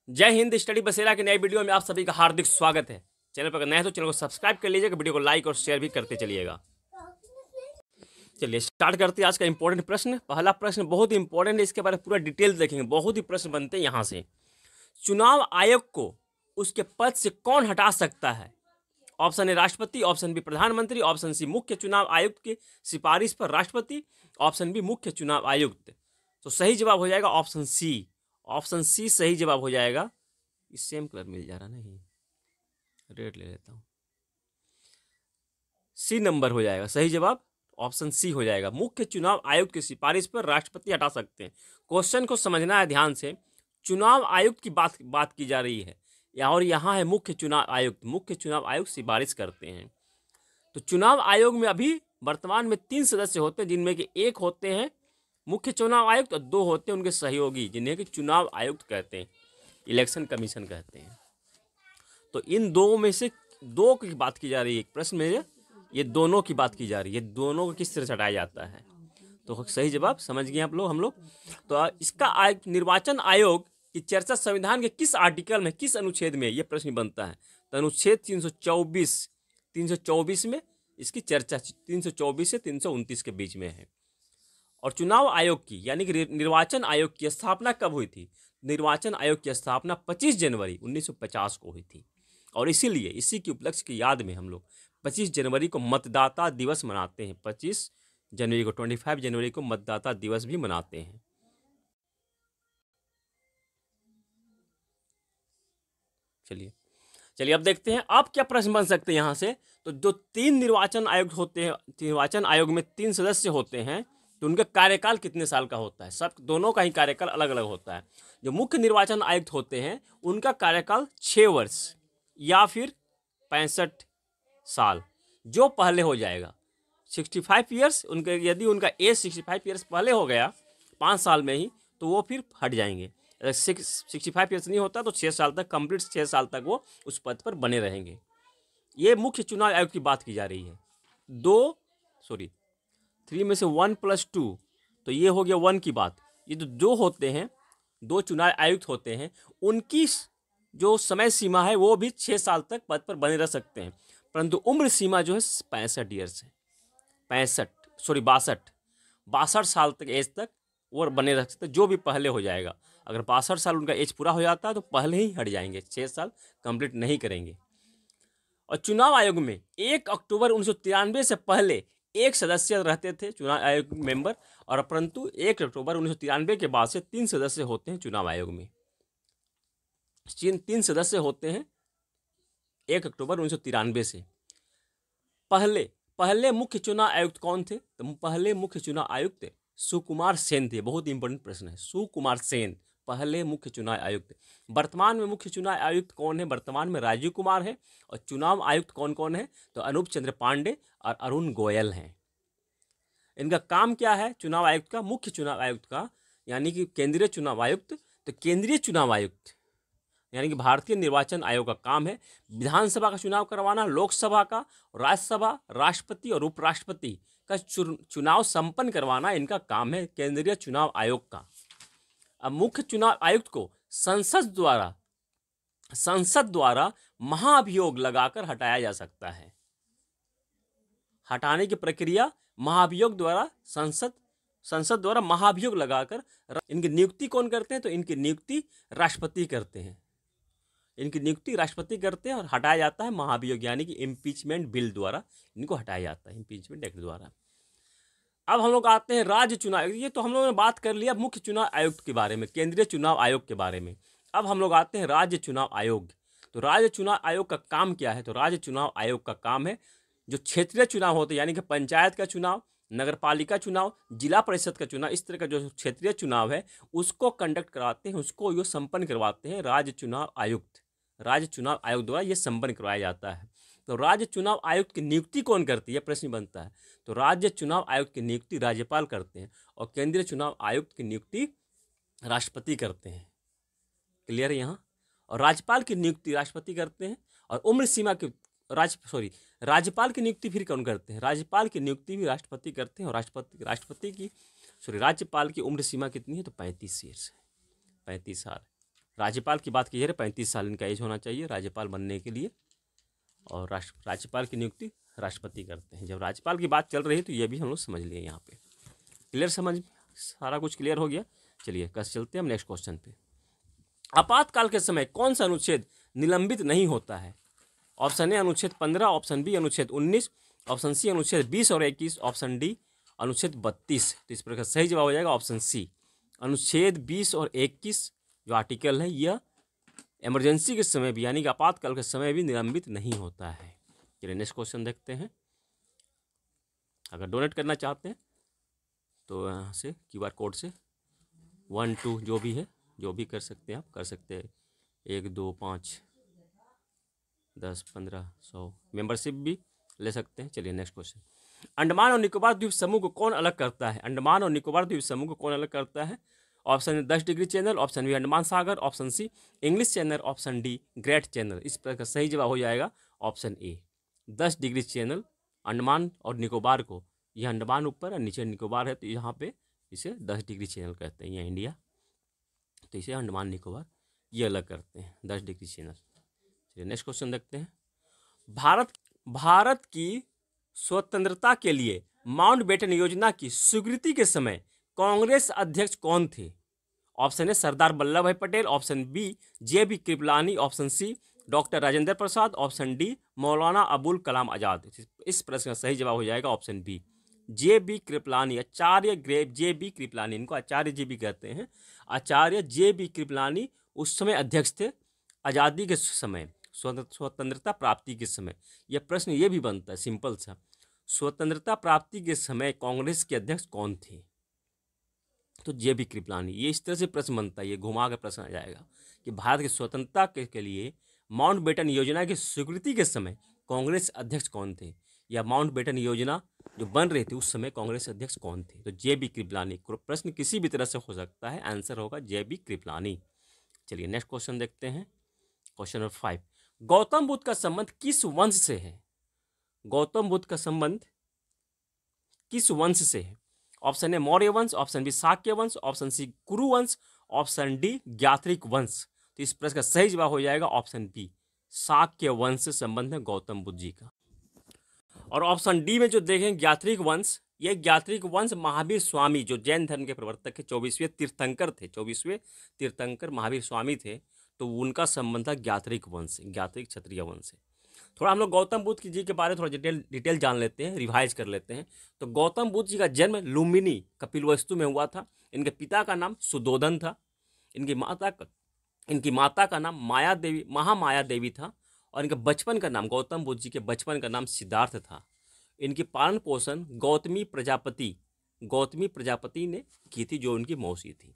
जय हिंद। स्टडी बसेरा की नई वीडियो में आप सभी का हार्दिक स्वागत है। चैनल पर नए हैं तो चैनल को सब्सक्राइब कर लीजिएगा, वीडियो को लाइक और शेयर भी करते चलिएगा। चलिए स्टार्ट करते हैं आज का इंपॉर्टेंट प्रश्न। पहला प्रश्न बहुत ही इंपॉर्टेंट है, इसके बारे में पूरा डिटेल देखेंगे। बहुत ही प्रश्न बनते हैं यहाँ से। चुनाव आयोग को उसके पद से कौन हटा सकता है? ऑप्शन ए राष्ट्रपति, ऑप्शन बी प्रधानमंत्री, ऑप्शन सी मुख्य चुनाव आयुक्त की सिफारिश पर राष्ट्रपति, ऑप्शन बी मुख्य चुनाव आयुक्त। तो सही जवाब हो जाएगा ऑप्शन सी। ऑप्शन सी सही जवाब हो जाएगा। इस सेम कलर मिल जा रहा नहीं, रेड ले लेता हूं। सी नंबर हो जाएगा सही जवाब। ऑप्शन सी हो जाएगा। मुख्य चुनाव आयुक्त की सिफारिश पर राष्ट्रपति हटा सकते हैं। क्वेश्चन को समझना है ध्यान से। चुनाव आयुक्त की बात की जा रही है और यहाँ है मुख्य चुनाव आयुक्त। मुख्य चुनाव आयुक्त सिफारिश करते हैं। तो चुनाव आयोग में अभी वर्तमान में 3 सदस्य होते हैं, जिनमें कि एक होते हैं मुख्य चुनाव आयुक्त और 2 होते हैं उनके सहयोगी, जिन्हें कि चुनाव आयुक्त कहते हैं, इलेक्शन कमीशन कहते हैं। तो इन दो में से 2 की बात की जा रही है। एक प्रश्न में ये दोनों की बात की जा रही है। दोनों को किस तरह से हटाया जाता है? तो सही जवाब समझ गए आप लोग, हम लोग। तो इसका निर्वाचन आयोग की चर्चा संविधान के किस आर्टिकल में, किस अनुच्छेद में, ये प्रश्न बनता है। तो अनुच्छेद 324 में इसकी चर्चा 324 से 329 के बीच में है। और चुनाव आयोग की यानी कि निर्वाचन आयोग की स्थापना कब हुई थी? निर्वाचन आयोग की स्थापना 25 जनवरी 1950 को हुई थी। और इसीलिए इसी की उपलक्ष्य की याद में हम लोग 25 जनवरी को मतदाता दिवस मनाते हैं। 25 जनवरी को 25 जनवरी को मतदाता दिवस भी मनाते हैं। चलिए अब देखते हैं अब क्या प्रश्न बन सकते हैं यहाँ से। तो जो 3 निर्वाचन आयोग होते हैं, निर्वाचन आयोग में 3 सदस्य होते हैं, तो उनका कार्यकाल कितने साल का होता है? सब दोनों का ही कार्यकाल अलग अलग होता है। जो मुख्य निर्वाचन आयुक्त होते हैं उनका कार्यकाल 6 वर्ष या फिर 65 साल, जो पहले हो जाएगा 65 ईयर्स। उनके यदि उनका एज 65 ईयर्स पहले हो गया 5 साल में ही, तो वो फिर हट जाएंगे। अगर 65 ईयर्स नहीं होता तो 6 साल तक, कंप्लीट 6 साल तक वो उस पद पर बने रहेंगे। ये मुख्य चुनाव आयोग की बात की जा रही है। 3 में से 1 + 2, तो ये हो गया 1 की बात। ये जो 2 होते हैं, 2 चुनाव आयुक्त होते हैं, उनकी जो समय सीमा है वो भी 6 साल तक पद पर बने रह सकते हैं, परंतु उम्र सीमा जो है 65 ईयर्स है। 62 साल तक एज तक वो बने रह सकते, जो भी पहले हो जाएगा। अगर 62 साल उनका एज पूरा हो जाता है तो पहले ही हट जाएंगे, 6 साल कंप्लीट नहीं करेंगे। और चुनाव आयोग में 1 अक्टूबर 1993 से पहले एक सदस्य रहते थे चुनाव आयोग मेंबर, और परंतु 1 अक्टूबर 1993 के बाद से 3 सदस्य होते हैं चुनाव आयोग में। 3 सदस्य होते हैं 1 अक्टूबर 1993 से पहले मुख्य चुनाव आयुक्त कौन थे? तो पहले मुख्य चुनाव आयुक्त सुकुमार सेन थे। बहुत इंपॉर्टेंट प्रश्न है। सुकुमार सेन पहले मुख्य चुनाव आयुक्त। वर्तमान में मुख्य चुनाव आयुक्त कौन है? वर्तमान में राजीव कुमार है। और चुनाव आयुक्त कौन कौन है? तो अनूप चंद्र पांडे और अरुण गोयल हैं। इनका काम क्या है चुनाव आयुक्त का? मुख्य चुनाव आयुक्त का यानी कि केंद्रीय चुनाव आयुक्त। तो केंद्रीय चुनाव आयुक्त यानी कि भारतीय निर्वाचन आयोग का काम है विधानसभा का चुनाव करवाना, लोकसभा का, राज्यसभा, राष्ट्रपति और उपराष्ट्रपति का चुनाव संपन्न करवाना इनका काम है केंद्रीय चुनाव आयोग का। अब मुख्य चुनाव आयुक्त को संसद द्वारा महाभियोग लगाकर हटाया जा सकता है। हटाने की प्रक्रिया महाभियोग द्वारा, संसद द्वारा महाभियोग लगाकर। इनकी नियुक्ति कौन करते हैं? तो इनकी नियुक्ति राष्ट्रपति करते हैं। इनकी नियुक्ति राष्ट्रपति करते हैं और हटाया जाता है महाभियोग यानी कि इम्पीचमेंट बिल द्वारा इनको हटाया जाता है, इम्पीचमेंट एक्ट द्वारा। अब हम लोग आते हैं राज्य चुनाव। ये तो हम लोगों ने बात कर लिया मुख्य चुनाव आयुक्त के बारे में, केंद्रीय चुनाव आयोग के बारे में। अब हम लोग आते हैं राज्य चुनाव आयोग। तो राज्य चुनाव आयोग का काम क्या है? तो राज्य चुनाव आयोग का काम है जो क्षेत्रीय चुनाव होते हैं यानी कि पंचायत का चुनाव, नगर पालिका चुनाव, जिला परिषद का चुनाव, इस तरह का जो क्षेत्रीय चुनाव है उसको कंडक्ट करवाते हैं, उसको ये संपन्न करवाते हैं राज्य चुनाव आयुक्त। राज्य चुनाव आयोग द्वारा ये संपन्न करवाया जाता है। तो राज्य चुनाव आयुक्त की नियुक्ति कौन करती है? प्रश्न बनता है। तो राज्य चुनाव आयुक्त की नियुक्ति राज्यपाल करते हैं और केंद्रीय चुनाव आयुक्त की नियुक्ति राष्ट्रपति करते हैं। क्लियर है यहाँ? और राज्यपाल की नियुक्ति राष्ट्रपति करते हैं और उम्र सीमा की राज्यपाल की नियुक्ति फिर कौन करते हैं? राज्यपाल की नियुक्ति भी राष्ट्रपति करते हैं। और राज्यपाल की उम्र सीमा कितनी है? तो 35 ईयर्स है, 35 साल। राज्यपाल की बात की जा रही है, 35 साल इनका एज होना चाहिए राज्यपाल बनने के लिए। और राज्यपाल की नियुक्ति राष्ट्रपति करते हैं। जब राज्यपाल की बात चल रही है तो ये भी हम लोग समझ लिए यहाँ पे। क्लियर, समझ सारा कुछ क्लियर हो गया। चलिए कस चलते हैं हम नेक्स्ट क्वेश्चन पे। आपातकाल के समय कौन सा अनुच्छेद निलंबित नहीं होता है? ऑप्शन ए अनुच्छेद 15, ऑप्शन बी अनुच्छेद 19, ऑप्शन सी अनुच्छेद 20 और 21, ऑप्शन डी अनुच्छेद 32। तो इस प्रकार सही जवाब हो जाएगा ऑप्शन सी, अनुच्छेद 20 और 21 जो आर्टिकल है यह इमरजेंसी के समय भी यानी कि आपातकाल के समय भी निलंबित नहीं होता है। चलिए नेक्स्ट क्वेश्चन देखते हैं। अगर डोनेट करना चाहते हैं तो यहाँ से QR कोड से 1 2 जो भी है जो भी कर सकते हैं आप कर सकते हैं, 1 2 5 10 15 100 मेंबरशिप भी ले सकते हैं। चलिए नेक्स्ट क्वेश्चन। अंडमान और निकोबार द्वीप समूह को कौन अलग करता है? अंडमान और निकोबार द्वीप समूह को कौन अलग करता है? Option 10 degree channel, option B Andaman सागर, option C English channel, option D great channel. इस प्रकार का सही जवाब हो जाएगा option A, 10 degree channel. Andaman और निकोबार को, यह अंडमान ऊपर और नीचे निकोबार है तो यहाँ पे इसे 10 डिग्री चैनल कहते हैं। यह इंडिया तो इसे अंडमान निकोबार ये अलग करते हैं 10 डिग्री चैनल। चलिए नेक्स्ट क्वेश्चन देखते हैं। भारत की स्वतंत्रता के लिए माउंटबेटन योजना की स्वीकृति के समय कांग्रेस अध्यक्ष कौन थे? Option A Sardar Vallabhbhai Patel, option B JB Kripalani, option C doctor Rajendra Prasad, option D Maulana Abul Kalam Azad. इस प्रश्न का सही जवाब हो जाएगा ऑप्शन बी, JB कृपलानी, आचार्य JB कृपलानी। इनको आचार्य जी भी कहते हैं। आचार्य JB कृपलानी उस समय अध्यक्ष थे आज़ादी के समय, स्वतंत्रता प्राप्ति के समय। यह प्रश्न ये भी बनता है सिंपल सा, स्वतंत्रता प्राप्ति के समय कांग्रेस के अध्यक्ष कौन थे? तो JB कृपलानी। ये इस तरह से प्रश्न बनता है, ये घुमा कर प्रश्न आ जाएगा कि भारत की स्वतंत्रता के लिए माउंटबेटन योजना की स्वीकृति के समय कांग्रेस अध्यक्ष कौन थे, या माउंटबेटन योजना जो बन रही थी उस समय कांग्रेस अध्यक्ष कौन थे? तो JB कृपलानी। प्रश्न किसी भी तरह से हो सकता है, आंसर होगा JB कृपलानी। चलिए नेक्स्ट क्वेश्चन देखते हैं। क्वेश्चन नंबर 5, गौतम बुद्ध का संबंध किस वंश से है? गौतम बुद्ध का संबंध किस वंश से है? ऑप्शन ए मौर्य वंश, ऑप्शन बी शाक्य वंश, ऑप्शन सी कुरु वंश, ऑप्शन डी ज्ञात्रिक वंश। तो इस प्रश्न का सही जवाब हो जाएगा ऑप्शन बी, शाक्य वंश से संबंध है गौतम बुद्ध जी का। और ऑप्शन डी में जो देखें ज्ञात्रिक वंश, ये ज्ञात्रिक वंश महावीर स्वामी जो जैन धर्म के प्रवर्तक है, 24वें तीर्थंकर थे, 24वें तीर्थंकर महावीर स्वामी थे, तो उनका संबंध था ज्ञात्रिक वंश, ज्ञात्रिक क्षत्रिय वंश से। थोड़ा हम लोग गौतम बुद्ध जी के बारे में थोड़ा डिटेल जान लेते हैं, रिवाइज कर लेते हैं। तो गौतम बुद्ध जी का जन्म लुम्बिनी कपिलवस्तु में हुआ था। इनके पिता का नाम सुदोधन था। इनकी माता का नाम माया देवी, महामाया देवी था। और इनके बचपन का नाम, गौतम बुद्ध जी के बचपन का नाम सिद्धार्थ था। इनकी पालन पोषण गौतमी प्रजापति ने की थी, जो उनकी मौसी थी।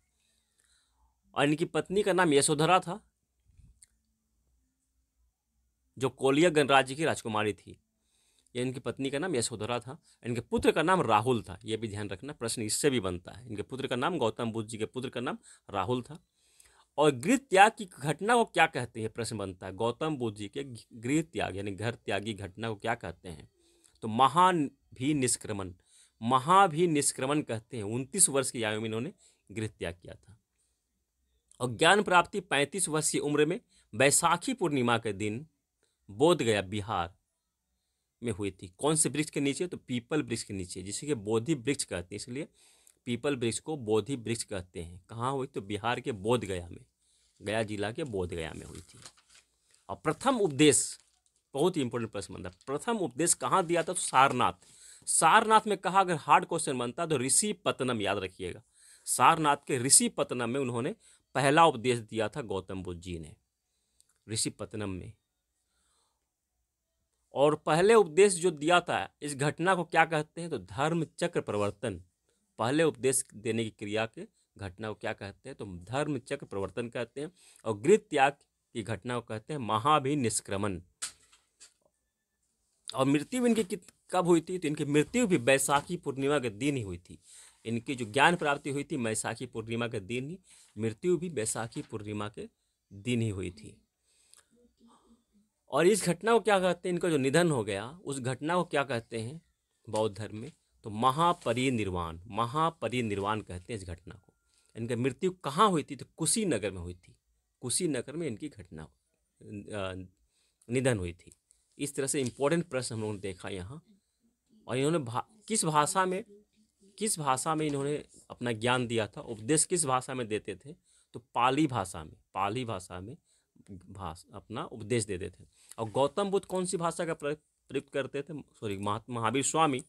और इनकी पत्नी का नाम यशोधरा था, जो कोलिया गणराज्य की राजकुमारी थी। यह इनकी पत्नी का नाम यशोधरा था। इनके पुत्र का नाम राहुल था। यह भी ध्यान रखना, प्रश्न इससे भी बनता है। इनके पुत्र का नाम, गौतम बुद्ध जी के पुत्र का नाम राहुल था। और गृह त्याग की घटना को क्या कहते हैं, प्रश्न बनता है। गौतम बुद्ध जी के गृह त्याग यानी घर त्यागी घटना को क्या कहते हैं? तो महाभिनिष्क्रमण कहते हैं। 29 वर्ष की आयु में इन्होंने गृह त्याग किया था। और ज्ञान प्राप्ति 35 वर्ष की उम्र में बैसाखी पूर्णिमा के दिन बोधगया बिहार में हुई थी। कौन से वृक्ष के नीचे? तो पीपल वृक्ष के नीचे, जिसे कि बोधि वृक्ष कहते हैं, इसलिए पीपल वृक्ष को बोधि वृक्ष कहते हैं। कहाँ हुई? तो बिहार के बोधगया में, गया जिला के बोधगया में हुई थी। और प्रथम उपदेश, बहुत ही इंपॉर्टेंट प्रश्न बनता है, प्रथम उपदेश कहाँ दिया था? तो सारनाथ। सारनाथ में कहा, अगर हार्ड क्वेश्चन बनता तो ऋषिपत्तनम, याद रखिएगा। सारनाथ के ऋषिपत्तनम में उन्होंने पहला उपदेश दिया था गौतम बुद्ध जी ने, ऋषिपत्तनम में। और पहले उपदेश जो दिया था, इस घटना को क्या कहते हैं? तो धर्म चक्र प्रवर्तन। पहले उपदेश देने की क्रिया के घटना को क्या कहते हैं? तो धर्म चक्र प्रवर्तन कहते हैं। और गृह त्याग की घटना को कहते हैं महाभिनिष्क्रमण। और मृत्यु इनकी कब हुई थी? तो इनकी मृत्यु भी बैसाखी पूर्णिमा के दिन ही हुई थी। इनकी जो ज्ञान प्राप्ति हुई थी बैसाखी पूर्णिमा के दिन ही, मृत्यु भी बैसाखी पूर्णिमा के दिन ही हुई थी। और इस घटना को क्या कहते हैं? इनका जो निधन हो गया उस घटना को क्या कहते हैं बौद्ध धर्म में? तो महापरिनिर्वाण, महापरिनिर्वाण कहते हैं इस घटना को। इनकी मृत्यु कहाँ हुई थी? तो कुशीनगर में हुई थी। कुशीनगर में इनकी घटना निधन हुई थी। इस तरह से इम्पोर्टेंट प्रश्न हम लोगों ने देखा यहाँ। और इन्होंने किस भाषा में इन्होंने अपना ज्ञान दिया था, उपदेश किस भाषा में देते थे, तो पाली भाषा में अपना उपदेश देते थे। और गौतम बुद्ध कौन सी भाषा का प्रयुक्त करते थे, सॉरी महावीर स्वामी,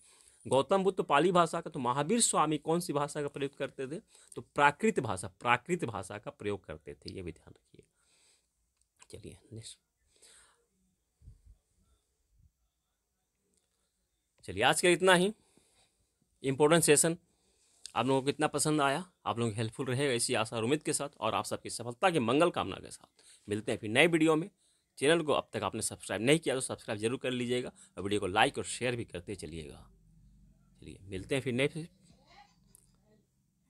गौतम बुद्ध तो पाली भाषा का, तो महावीर स्वामी कौन सी भाषा का प्रयोग करते थे, तो प्राकृत भाषा का प्रयोग करते थे, ये भी ध्यान रखिए। चलिए नेक्स्ट। चलिए आज का इतना ही इम्पोर्टेंट सेशन आप लोगों को कितना पसंद आया, आप लोगों को हेल्पफुल रहेगा इसी आशा और उम्मीद के साथ, और आप सबकी सफलता की मंगल कामना के साथ मिलते हैं फिर नए वीडियो में। चैनल को अब तक आपने सब्सक्राइब नहीं किया तो सब्सक्राइब जरूर कर लीजिएगा, और वीडियो को लाइक और शेयर भी करते चलिएगा। चलिए मिलते हैं फिर नए,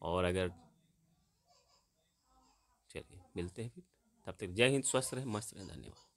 और अगर चलिए मिलते हैं फिर, तब तक जय हिंद, स्वस्थ रहें, मस्त रहें, धन्यवाद।